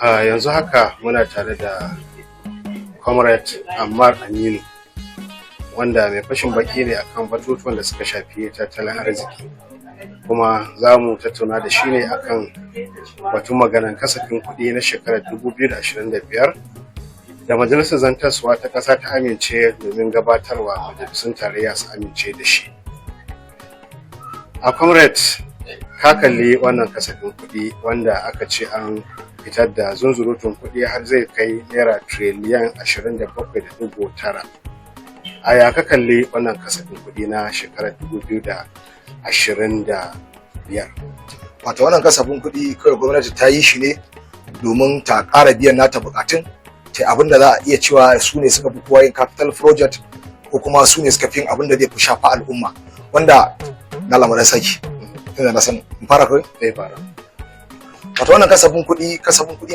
yanzu haka muna tare da Comrade Ammar Aminu, wanda mai fashin baki ne akan batutuwan da suka shafi tattalin arziki, kuma za mu tattauna da shi ne akan batun maganan kasafin kuɗi na shekarar 2025 da majalisar zantarwa ta ƙasa ta amince domin gabatarwa majalisun tarayya su amince da shi. A Comrade, ka kalli wannan kasafin kuɗi wanda aka ce an fitar da zunzurutun kuɗi har zai kai naira tiriliyan 27.9. A ya ka kalli wannan kasafin kuɗi na shekarar 2025? Wato wannan kasafin kuɗi kawai gwamnati ta yi shi ne domin ta ƙara biyan nata buƙatun, ta abin da za a iya cewa su ne suka fi kowa yin capital project, ko kuma su ne suka fi yin abin da zai fi shafa al'umma, wanda na lamarin saki tunda na san in fara kawai Zai fara. wato wannan kasafin kuɗi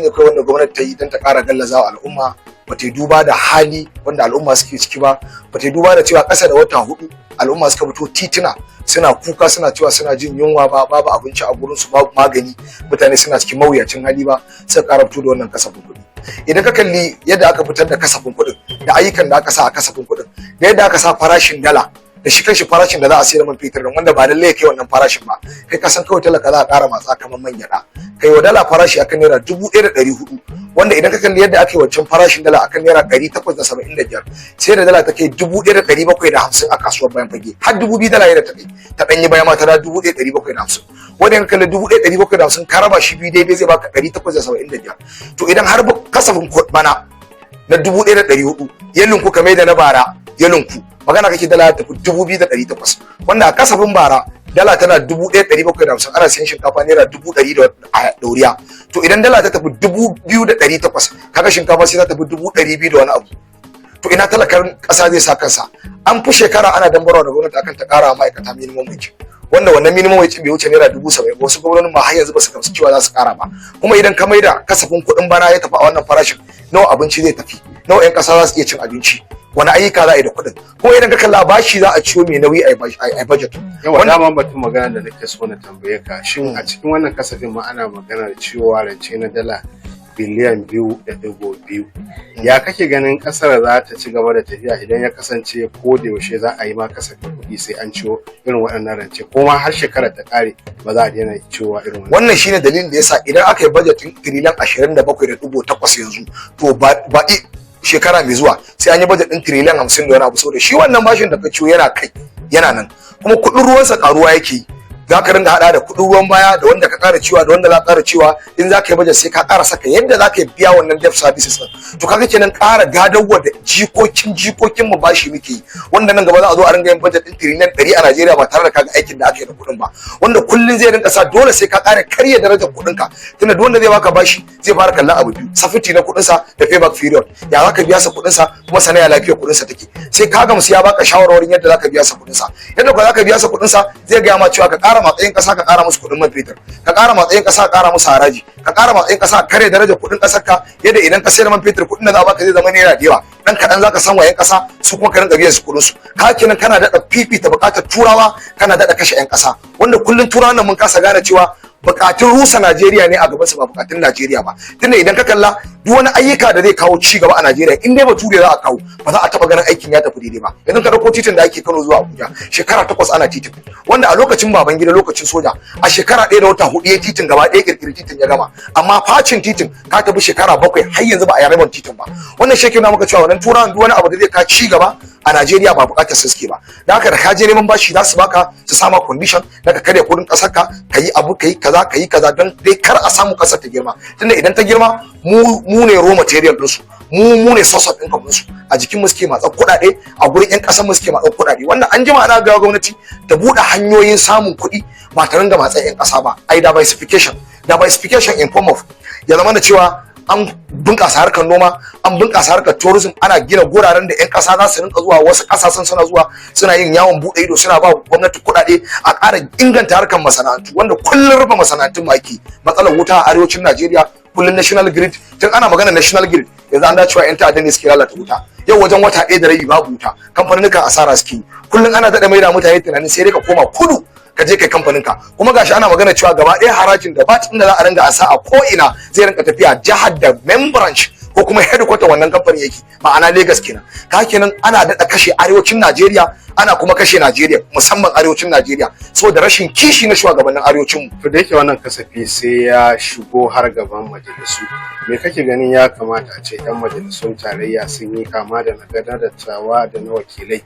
ne kawai wanda gwamnati ta yi don ta ƙara gallaza wa al'umma, ba ta duba da hali wanda al'umma suke ciki ba, ba ta duba da cewa ƙasa da wata 4 al'umma suka fito tituna suna kuka suna cewa suna jin yunwa ba, babu abinci a gurin su, babu magani, mutane suna cikin mawuyacin hali ba, suka ƙara fito da wannan kasafin kuɗi. Idan ka kalli yadda aka fitar da kasafin kuɗin da ayyukan da aka sa a kasafin kuɗin da yadda aka sa farashin dala da shi kanshi farashin da za a sayar man fetur wanda ba lallai kai wannan farashin ba, kai ka san kawai talaka za a ƙara matsa kamar man gyaɗa, kai wa dala farashi akan naira 1,400, wanda idan ka kalli yadda ake wancan farashin dala akan naira 875, sai da dala ta kai 1,750 a kasuwar bayan fage, har 2,000 dala yadda ta kai ta ɗanyi baya ma ta da 1,750, wanda in ka kalli 1,750 ka raba shi biyu daidai zai baka 875. To idan har kasafin bana na 1,400 ya linku kamar da na bara ya linku, magana kake dala ta 2,800, wanda a kasafin bara dala tana 1,750 ana siyan shinkafa naira 100 da ɗoriya. To idan dala ta tafi 2,800 kaga shinkafa sai ta tafi 200 da wani abu. To ina talakar ƙasa zai sa kansa? An fi shekara ana dambarwa da gwamnati akan ta ƙara ma'aikata minimum wage, wanda wannan minimum wage bai wuce naira 70,000, wasu gwamnonin ma har yanzu ba su gamsu cewa za su ƙara ba. Kuma idan ka maida kasafin kuɗin bana ya tafi a wannan farashin, nawa abinci zai tafi, nawa 'yan ƙasa za su iya cin abinci, wani ayyuka za a yi da kuɗin, ko idan ka kalla bashi za a ciwo mai nauyi a budget. Yawa daman batun magana da nake so na tambaye ka, shin a cikin wannan kasafin ma ana maganar cewa rance na dala biliyan 2.2. Ya kake ganin kasar za ta ci gaba da tafiya idan ya kasance ko da yaushe za a yi ma kasafin kuɗi sai an ciwo irin waɗannan rance, ko ma har shekarar ta ƙare ba za a daina ciwowa irin wannan shine dalilin da yasa idan aka yi budgetin tiriliyan 27.8 yanzu, to ba shekara mai zuwa sai an yi budget din tiriliyan 50 da wani abu, saboda shi wannan bashin da ka ciwo yana kai yana nan, kuma kuɗin ruwansa karuwa yake, za ka ringa hada da kuɗin ruwan baya da wanda ka ƙara ciwa da wanda za ka ƙara ciwa, in za ka yi budget sai ka ƙara saka yadda za ka biya wannan debt services din. To kaga kenan ƙara gadarwa da jikokin mu bashi muke yi, wanda nan gaba za a zo a ringa yin budget din tiriliyan 100 a Najeriya ba tare da kaga aikin da aka yi da kuɗin ba, wanda kullun zai rinka sa dole sai ka ƙara karya darajar kuɗin ka, tunda duk wanda zai baka bashi zai fara kallon abu biyu, safety na kuɗin sa da payback period, ya za ka biya sa kuɗin sa kuma sanaya lafiyar kuɗin sa take, sai ka gamsu ya baka shawarwarin yadda za ka biya sa kuɗin sa, yadda ko za ka biya sa kuɗin sa zai ga ma cewa ka ƙara matsayin ƙasa ka ƙara musu kuɗin man fetur, ka ƙara matsayin ƙasa ka ƙara musu haraji, ka ƙara matsayin ƙasa ka kare darajar kuɗin ƙasar ka, yadda idan ka sayar man fetur kuɗin da za a baka zai zama naira da yawa, dan kaɗan za ka san wayan ƙasa su kuma ka rinka biyan su kuɗin su. Ka kenan kana daɗa fifita buƙatar turawa, kana daɗa kashe 'yan ƙasa, wanda kullum turawan nan mun kasa gane cewa bukatun rusa Najeriya ne a gaban sa ba bukatun Najeriya ba, tunda idan ka kalla duk wani ayyuka da zai kawo ci gaba a Najeriya in dai bature za a kawo ba za a taba ganin aikin ya tafi daidai ba. Idan ka dauko titin da ake Kano zuwa Abuja shekara 8 ana titin, wanda a lokacin Babangida lokacin soja a shekara 1 da wata 4 ya titin gaba ɗaya kirkiri titin ya gama, amma facin titin ka tafi shekara 7 har yanzu ba a yi titin ba. Wannan shi ke nuna maka cewa wannan turawan duk wani abu da zai ka ci gaba a Najeriya ba bukatar su suke ba, da haka da ka je neman bashi za su baka su sama condition da ka karya kudin kasar ka yi abu ka yi kaza don dai kar a samu kasar ta girma, tunda idan ta girma mu ne raw material ɗinsu, mu ne source of income ɗinsu, a jikin mu suke matsa kuɗaɗe, a gurin 'yan ƙasar mu suke matsa kuɗaɗe, wanda an jima ana ga gwamnati ta buɗe hanyoyin samun kuɗi ba tare da matsa 'yan ƙasa ba, ai diversification in form of ya zama da cewa an bunƙasa harkar noma, an bunƙasa harkar tourism, ana gina guraren da 'yan ƙasa za su rinka zuwa, wasu ƙasashen suna zuwa suna yin yawon buɗe ido, suna ba gwamnati kuɗaɗe a ƙara inganta harkar masana'antu, wanda kullum rufe masana'antun ma ake, matsalar wuta a arewacin Najeriya kullum national grid, tun ana magana national grid yanzu an da cewa 'yan ta'adda ne suke lalata wuta, yau wajen wata 1 da rabi babu wuta, kamfanin asara suke, kullum ana daɗa maida mutane tunanin sai dai ka koma kudu ka je kai kamfanin ka. Kuma gashi ana magana cewa gaba ɗaya harajin da bat inda za a ringa asa a ko ina zai rinka tafiya jihar da main branch ko kuma headquarter wannan kamfanin yake, ma'ana Lagos kenan. Ka kenan ana daɗa kashe arewacin Najeriya, ana kuma kashe Najeriya, musamman arewacin Najeriya, saboda rashin kishi na shugabannin arewacin mu. To da yake wannan kasafi sai ya shigo har gaban majalisu, me kake ganin ya kamata a ce 'yan majalisun tarayya sun yi, kama da na dattawa da na wakilai,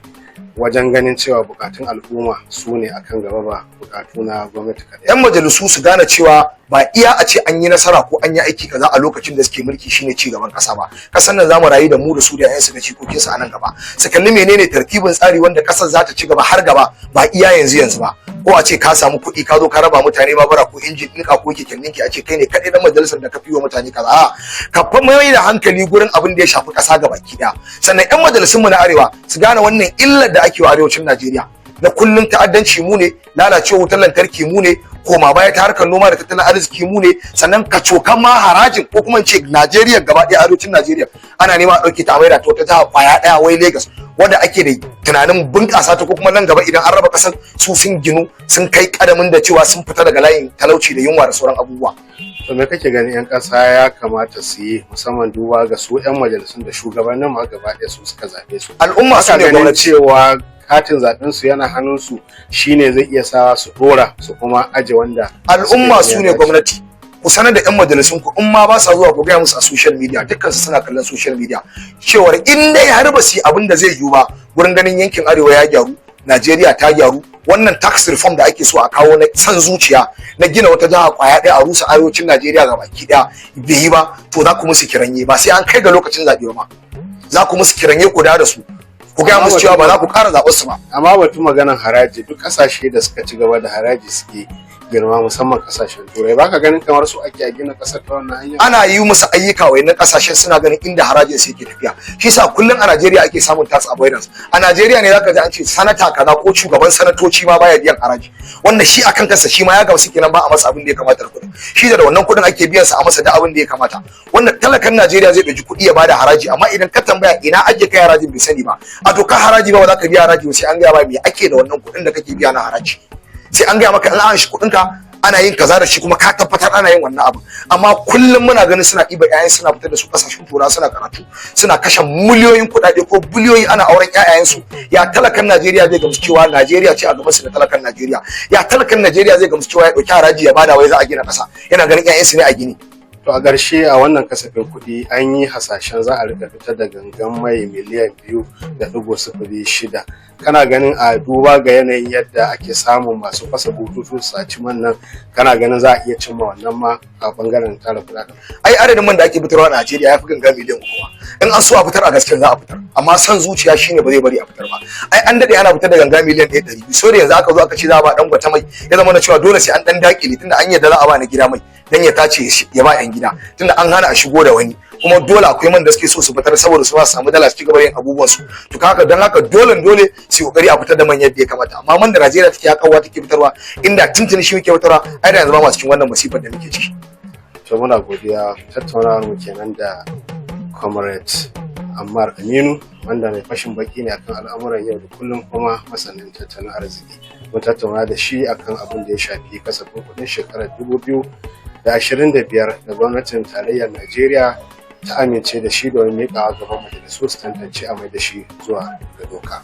wajen ganin cewa bukatun al'umma su ne akan gaba ba bukatu na gwamnati kaɗai? 'Yan majalisu su gane cewa ba iya a ce an yi nasara ko an yi aiki kaza a lokacin da suke mulki shine ci gaban kasa ba. Kasan nan zamu rayu da mu da su da 'ya'yansu da cikokinsu a nan gaba. Su kalli menene tartibin tsari wanda kasar za ta ci gaba har gaba, ba iya yanzu ba. Ko a ce ka samu kuɗi ka zo ka raba mutane babura ko injin ɗinka ko keken ɗinki, a ce kai ne kaɗai dan majalisar da ka fi wa mutane kaza. A'a, ka fa mai da hankali gurin abin da ya shafi ƙasa gabaki ɗaya. Sannan 'yan majalisunmu na arewa su gane wannan illar da ake wa arewacin Najeriya. Na kullum ta'addanci mu ne, lalacewa wutar lantarki mu ne, koma baya ta harkar noma da tattalin arziki mu ne, sannan kacokan ma harajin ko kuma in ce Najeriya gaba ɗaya, arewacin Najeriya ana nema a ɗauke ta maida ta wata jiha kwaya ɗaya wai Lagos, wanda ake da tunanin bunƙasa ta ko kuma nan gaba idan an raba ƙasar su sun ginu sun kai ƙadamin da cewa sun fita daga layin talauci da yunwa da sauran abubuwa. To me kake ganin 'yan ƙasa ya kamata su yi, musamman duba ga su 'yan majalisun da shugabannin ma gaba ɗaya su suka zaɓe su? Al'umma su ne gwamnati. Cewa katin zaɓen su yana hannun su shine zai iya sawa su dora su kuma aje wanda al'umma su ne gwamnati. Ku sanar da 'yan majalisun ku, in ma ba sa zuwa ku gaya musu a social media, dukkan su suna kallon social media, cewar in dai har ba su yi abin da zai yiwu ba gurin ganin yankin arewa ya gyaru, Najeriya ta gyaru, wannan tax reform da ake so a kawo na san zuciya na gina wata jiha kwaya ɗaya a rusa arewacin Najeriya ga baki ɗaya bai yi ba, to za ku musu kiranye, ba sai an kai ga lokacin zaɓe ba, za ku musu kiranye ku da su, ku gaya musu cewa ba za ku ƙara zaɓar su ba. Amma batun maganan haraji, duk ƙasashe da suka ci gaba da haraji suke girma, musamman ƙasashen turai, baka ganin kamar su ake a gina ƙasar ta wannan hanya? Ana yi musu ayyuka wayannan ƙasashen suna ganin inda harajin su yake tafiya. Shi yasa kullum a Najeriya ake samun tax avoidance. A Najeriya ne zaka ji an ce sanata kaza ko shugaban sanatoci ma baya biyan haraji, wanda shi akan kansa shi ma ya gamsu kenan ba a masa abin da ya kamata da kuɗin. Shi da wannan kuɗin ake biyan sa a masa da abin da ya kamata. Wannan talakan Najeriya zai ɗauki kuɗi ya bada haraji, amma idan ka tambaya ina ake kai harajin bai sani ba. A to ka haraji ba za ka biya haraji ba, sai an gaya ba me ake da wannan kuɗin da kake biya na haraji. Sai an gaya maka in an shi kuɗinka ana yin kaza da shi kuma ka tabbatar ana yin wannan abu. Amma kullum muna ganin suna ɗiba ƴaƴan suna fitar da su ƙasashen turawa suna karatu, suna kashe miliyoyin kuɗaɗe ko biliyoyi ana auren ƴaƴayensu. Ya talakan Najeriya zai gamsu cewa Najeriya ce a gaban su da talakan Najeriya? Ya talakan Najeriya zai gamsu cewa ya ɗauki haraji ya bada wai za a gina ƙasa, yana ganin ƴaƴansu ne a gini? To a ƙarshe a wannan kasafin kuɗi an yi hasashen za a rika fitar da gangan mai miliyan 2.06. Kana ganin a duba ga yanayin yadda ake samun masu fasa bututu su saci man nan, kana ganin za a iya cimma wannan ma a bangaren tara kuɗaɗen? Ai adadin man da ake fitarwa a Najeriya ya fi ganga miliyan 3. In an so a fitar a gaskiya za a fitar, amma san zuciya shine ba zai bari a fitar ba. Ai an dade ana fitar da ganga miliyan 1.200, so da yanzu aka zo aka ce za a ba dan gwata mai, ya zama na cewa dole sai an dan dakile tunda an yadda za a ba na gida mai dan ya tace ya ba 'yan gida, tunda an hana a shigo da wani, kuma dole akwai man da suke so su fitar saboda su ba su samu dala su ci gaba da yin abubuwan su. To haka dan haka dole su kokari a fitar da man yadda ya kamata. Amma man da Najeriya take yakawa take fitarwa, inda tuntuni shi muke fitarwa, ai da yanzu ba mu cikin wannan masifar da muke ciki. To muna godiya, tattaunawar mu kenan da Comrade Ammar Aminu, wanda mai fashin baki ne akan al'amuran yau da kullum kuma masanin tattalin arziki. Mun tattauna da shi akan abin da ya shafi kasafin kuɗin shekarar 2025 da gwamnatin tarayyar Najeriya ta amince da shi domin miƙawa gaban majalisu su tantance a mai da shi zuwa ga doka.